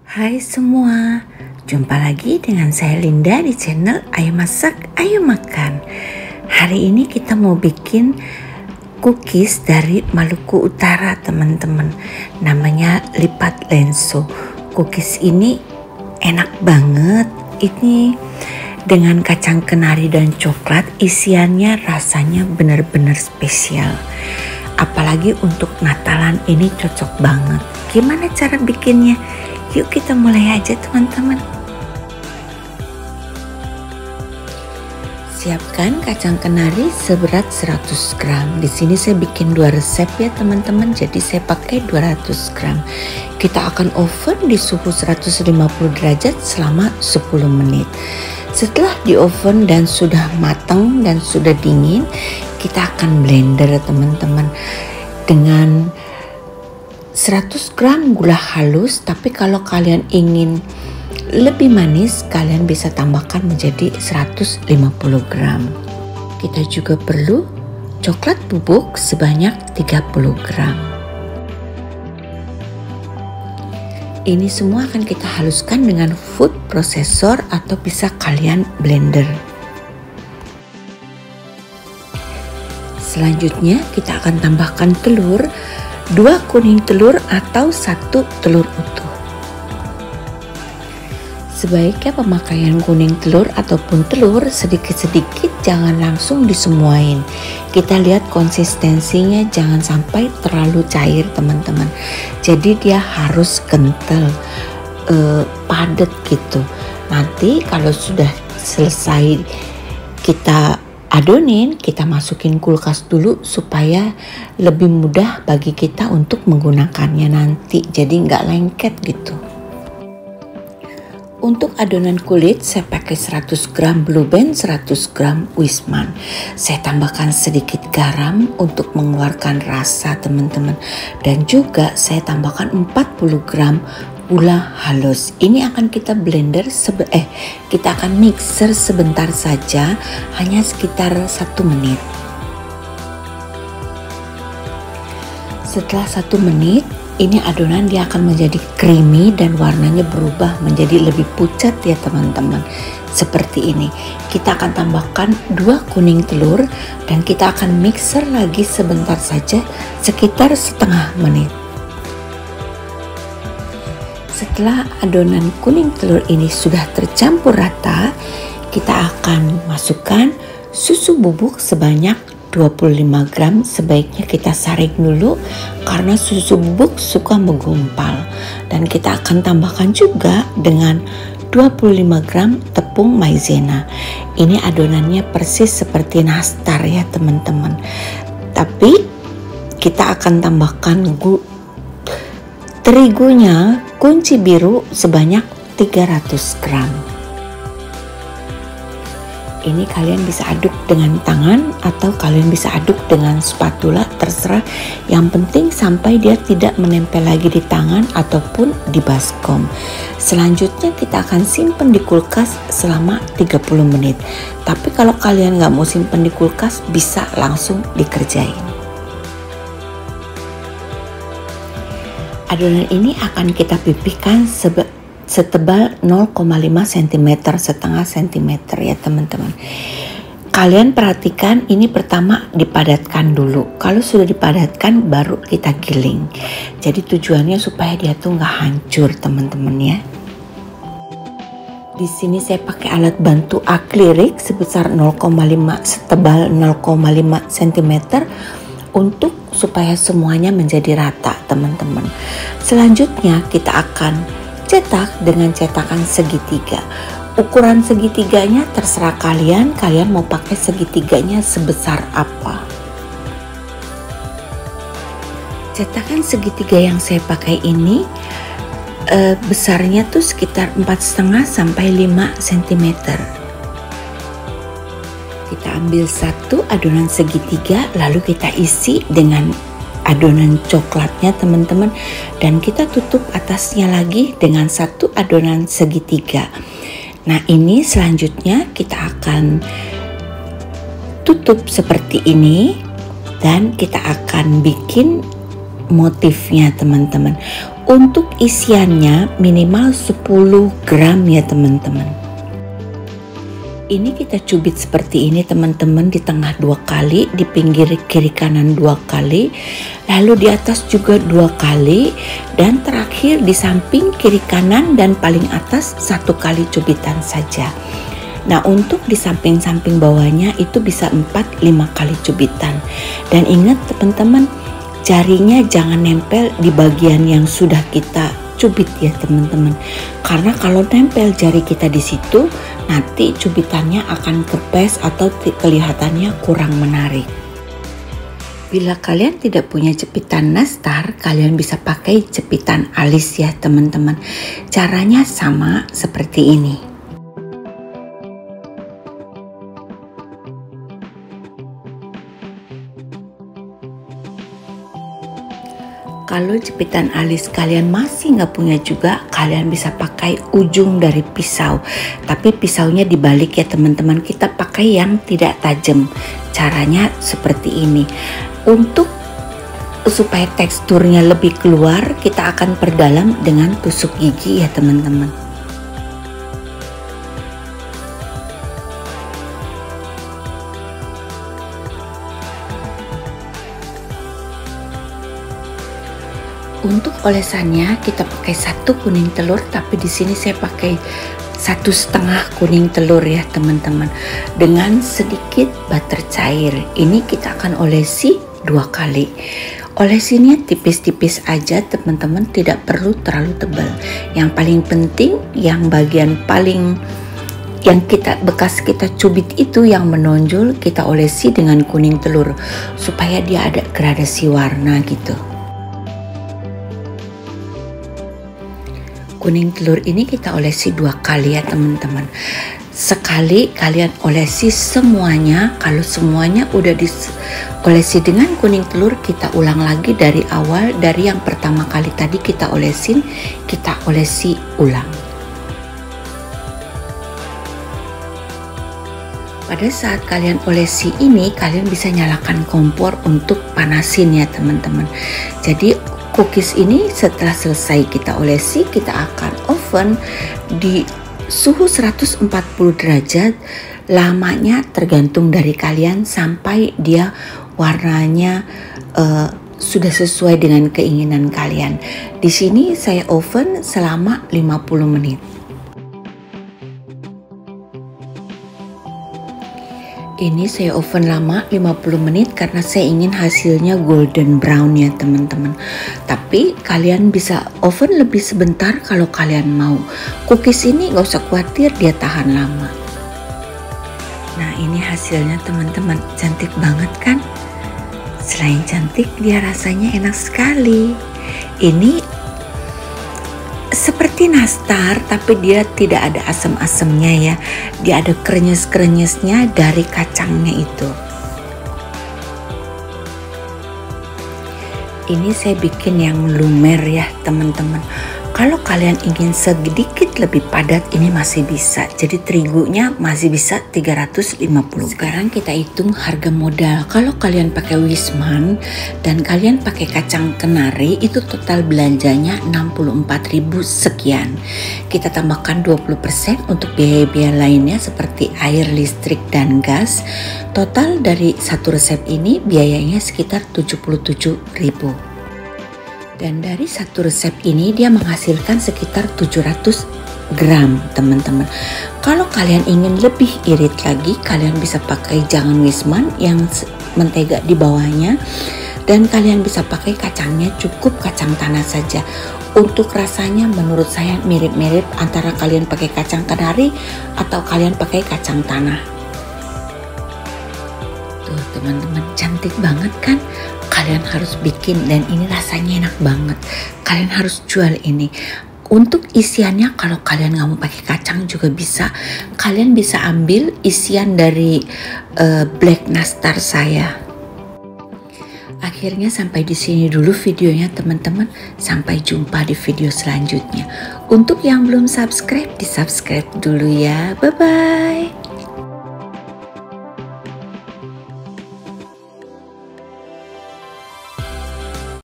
Hai semua, jumpa lagi dengan saya Linda di channel Ayo Masak, Ayo Makan. Hari ini kita mau bikin cookies dari Maluku Utara teman-teman. Namanya lipat lenso. Cookies ini enak banget. Ini dengan kacang kenari dan coklat, isiannya rasanya benar-benar spesial. Apalagi untuk Natalan ini cocok banget. Gimana cara bikinnya? Yuk kita mulai aja teman-teman. Siapkan kacang kenari seberat 100 gram. Di sini saya bikin 2 resep ya teman-teman. Jadi saya pakai 200 gram. Kita akan oven di suhu 150 derajat selama 10 menit. Setelah di oven dan sudah matang dan sudah dingin, kita akan blender teman-teman dengan 100 gram gula halus, tapi kalau kalian ingin lebih manis, kalian bisa tambahkan menjadi 150 gram. Kita juga perlu coklat bubuk sebanyak 30 gram. Ini semua akan kita haluskan dengan food processor atau bisa kalian blender. Selanjutnya kita akan tambahkan telur, 2 kuning telur atau 1 telur utuh. Sebaiknya pemakaian kuning telur ataupun telur sedikit-sedikit, jangan langsung disemuain. Kita lihat konsistensinya, jangan sampai terlalu cair teman-teman. Jadi dia harus kental, padat gitu. Nanti kalau sudah selesai kita adonin, kita masukin kulkas dulu supaya lebih mudah bagi kita untuk menggunakannya nanti, jadi nggak lengket gitu. Untuk adonan kulit saya pakai 100 gram Blue Band, 100 gram Wisman. Saya tambahkan sedikit garam untuk mengeluarkan rasa teman-teman, dan juga saya tambahkan 40 gram gula halus. Ini akan kita blender kita akan mixer sebentar saja, hanya sekitar 1 menit. Setelah 1 menit, ini adonan dia akan menjadi creamy dan warnanya berubah menjadi lebih pucat ya teman-teman. Seperti ini. Kita akan tambahkan 2 kuning telur dan kita akan mixer lagi sebentar saja, sekitar setengah menit. Setelah adonan kuning telur ini sudah tercampur rata, kita akan masukkan susu bubuk sebanyak 25 gram. Sebaiknya kita saring dulu karena susu bubuk suka menggumpal. Dan kita akan tambahkan juga dengan 25 gram tepung maizena. Ini adonannya persis seperti nastar ya teman-teman. Tapi kita akan tambahkan terigunya kunci biru sebanyak 300 gram. Ini kalian bisa aduk dengan tangan atau kalian bisa aduk dengan spatula, terserah. Yang penting sampai dia tidak menempel lagi di tangan ataupun di baskom. Selanjutnya kita akan simpan di kulkas selama 30 menit. Tapi kalau kalian nggak mau simpan di kulkas, bisa langsung dikerjain. Adonan ini akan kita pipihkan setebal 0,5 cm, setengah cm ya teman-teman. Kalian perhatikan ini pertama dipadatkan dulu. Kalau sudah dipadatkan baru kita giling. Jadi tujuannya supaya dia tuh nggak hancur teman-teman ya. Di sini saya pakai alat bantu akrilik sebesar setebal 0,5 cm untuk supaya semuanya menjadi rata teman-teman. Selanjutnya kita akan cetak dengan cetakan segitiga. Ukuran segitiganya terserah kalian mau pakai segitiganya sebesar apa. Cetakan segitiga yang saya pakai ini besarnya tuh sekitar 4,5 sampai 5 cm. Kita ambil satu adonan segitiga, lalu kita isi dengan adonan coklatnya teman-teman, dan kita tutup atasnya lagi dengan satu adonan segitiga. Nah ini selanjutnya kita akan tutup seperti ini dan kita akan bikin motifnya teman-teman. Untuk isiannya minimal 10 gram ya teman-teman. Ini kita cubit seperti ini teman-teman, di tengah 2 kali, di pinggir kiri kanan 2 kali, lalu di atas juga 2 kali, dan terakhir di samping kiri kanan dan paling atas 1 kali cubitan saja. Nah, untuk di samping-samping bawahnya itu bisa 4-5 kali cubitan. Dan ingat teman-teman, jarinya jangan nempel di bagian yang sudah kita cubit ya teman-teman, karena kalau nempel jari kita di situ nanti cubitannya akan kempes atau kelihatannya kurang menarik. Bila kalian tidak punya jepitan nastar, kalian bisa pakai jepitan alis ya teman-teman. Caranya sama seperti ini. Kalau jepitan alis kalian masih nggak punya juga, kalian bisa pakai ujung dari pisau. Tapi pisaunya dibalik ya teman-teman, kita pakai yang tidak tajam. Caranya seperti ini. Untuk supaya teksturnya lebih keluar, kita akan perdalam dengan tusuk gigi ya teman-teman. Untuk olesannya kita pakai 1 kuning telur, tapi di sini saya pakai 1,5 kuning telur ya teman-teman, dengan sedikit butter cair. Ini kita akan olesi 2 kali. Olesinya tipis-tipis aja teman-teman, tidak perlu terlalu tebal. Yang paling penting yang bagian paling yang bekas kita cubit itu yang menonjol, kita olesi dengan kuning telur supaya dia ada gradasi warna gitu. Kuning telur ini kita olesi 2 kali ya teman-teman. Sekali kalian olesi semuanya. Kalau semuanya udah diolesi dengan kuning telur, kita ulang lagi dari awal, dari yang pertama kali tadi kita olesin, kita olesi ulang. Pada saat kalian olesi ini, kalian bisa nyalakan kompor untuk panasin ya teman-teman. Jadi cookies ini setelah selesai kita olesi, kita akan oven di suhu 140 derajat. Lamanya tergantung dari kalian sampai dia warnanya sudah sesuai dengan keinginan kalian. Di sini saya oven selama 50 menit. Ini saya oven lama 50 menit karena saya ingin hasilnya golden brown ya teman-teman. Tapi kalian bisa oven lebih sebentar kalau kalian mau. Cookies ini gak usah khawatir, dia tahan lama. Nah, ini hasilnya teman-teman, cantik banget kan? Selain cantik, dia rasanya enak sekali. Ini seperti nastar, tapi dia tidak ada asam-asamnya ya. Dia ada krenyes-krenyesnya dari kacangnya itu. Ini saya bikin yang lumer ya teman-teman. Kalau kalian ingin sedikit lebih padat, ini masih bisa. Jadi terigunya masih bisa 350. Sekarang kita hitung harga modal. Kalau kalian pakai Wisman dan kalian pakai kacang kenari, itu total belanjanya 64.000 sekian. Kita tambahkan 20% untuk biaya-biaya lainnya seperti air, listrik, dan gas. Total dari satu resep ini biayanya sekitar 77.000. Dan dari satu resep ini dia menghasilkan sekitar 700 gram teman-teman. Kalau kalian ingin lebih irit lagi, kalian bisa pakai jangan Wisman yang mentega di bawahnya. Dan kalian bisa pakai kacangnya, cukup kacang tanah saja. Untuk rasanya menurut saya mirip-mirip antara kalian pakai kacang kenari atau kalian pakai kacang tanah. Tuh teman-teman, cantik banget kan? Kalian harus bikin dan ini rasanya enak banget. Kalian harus jual ini. Untuk isiannya kalau kalian nggak mau pakai kacang juga bisa. Kalian bisa ambil isian dari black nastar saya. Akhirnya sampai di sini dulu videonya teman-teman. Sampai jumpa di video selanjutnya. Untuk yang belum subscribe, di subscribe dulu ya. Bye bye.